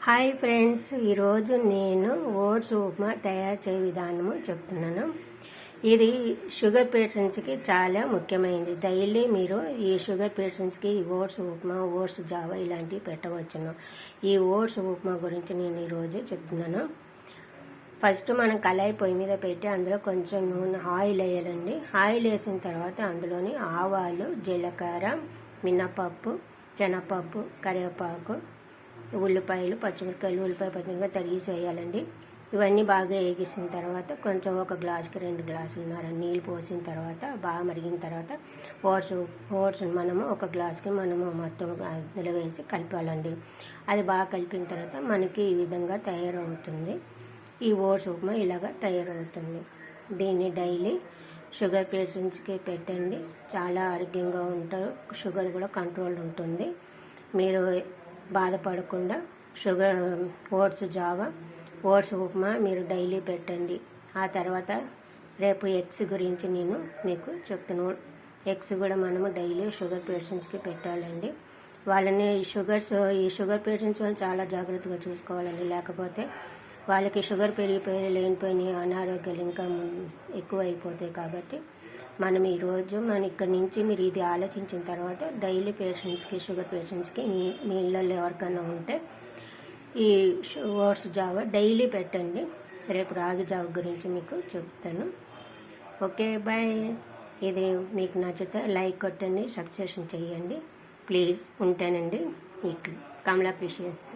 Hi friends, ఈరోజు నేను oats upma తయారు చేయ విధానము చెప్తున్నాను. ఇది షుగర్ పేషెంట్స్కి చాలా ముఖ్యమైనది. డైలీ మీరు ఈ షుగర్ పేషెంట్స్కి ఓట్స్ ఉప్మా, ఓట్స్ జావా ఇలాంటివి పెట్టవచ్చును. ఈ ఓట్స్ ఉప్మా గురించి నేను ఈరోజు చెప్తున్నాను. ఫస్ట్ మనం కళాయి పొయ్యి మీద పెట్టి అందులో కొంచెం నూనె ఆయిల్ వేయాలండి. ఆయిల్ వేసిన తర్వాత అందులోని ఆవాలు, జీలకర్ర, మినపప్పు, శనగపప్పు, కరివేపాకు, ఉల్లిపాయలు, పచ్చిమిరపకాయలు, పచ్చిమిరపకాయలు తరిగేసి వేయాలండి. ఇవన్నీ బాగా వేగిసిన తర్వాత కొంచెం ఒక గ్లాసుకి 2 గ్లాసులున్నర నీళ్ళు పోసిన తర్వాత బాగా మరిగిన తర్వాత ఓట్స్ మనము ఒక గ్లాసుకి మనము మొత్తం అందులో వేసి కలపాలండి. అది బాగా కలిపిన తర్వాత మనకి ఈ విధంగా తయారవుతుంది. ఈ ఓట్స్ ఉప్మా ఇలాగా తయారవుతుంది. దీన్ని డైలీ షుగర్ పేషెంట్స్కి పెట్టండి. చాలా ఆరోగ్యంగా ఉంటారు. షుగర్ కూడా కంట్రోల్ ఉంటుంది. మీరు బాధపడకుండా ఓట్స్ జావా, ఓట్స్ ఉప్మా మీరు డైలీ పెట్టండి. ఆ తర్వాత రేపు ఎగ్స్ గురించి నేను మీకు చెప్తున్నాను. ఎగ్స్ కూడా మనము డైలీ షుగర్ పేషెంట్స్కి పెట్టాలండి. వాళ్ళని ఈ షుగర్ పేషెంట్స్ చాలా జాగ్రత్తగా చూసుకోవాలండి. లేకపోతే వాళ్ళకి షుగర్ పెరిగిపోయి లేనిపోయిన అనారోగ్యాలు ఇంకా ఎక్కువ అయిపోతాయి. కాబట్టి మనం ఈరోజు ఇక్కడి నుంచి మీరు ఇది ఆలోచించిన తర్వాత డైలీ పేషెంట్స్కి, షుగర్ పేషెంట్స్కి మీ ఇళ్ళల్లో ఎవరికైనా ఉంటే ఈ ఓట్స్ జావా డైలీ పెట్టండి. రేపు రాగి జావ గురించి మీకు చెప్తాను. Okay, bye. ఇది మీకు నచ్చితే లైక్ కొట్టండి, సబ్స్క్రిప్షన్ చేయండి ప్లీజ్. ఉంటానండి. కమలా పేషెంట్స్.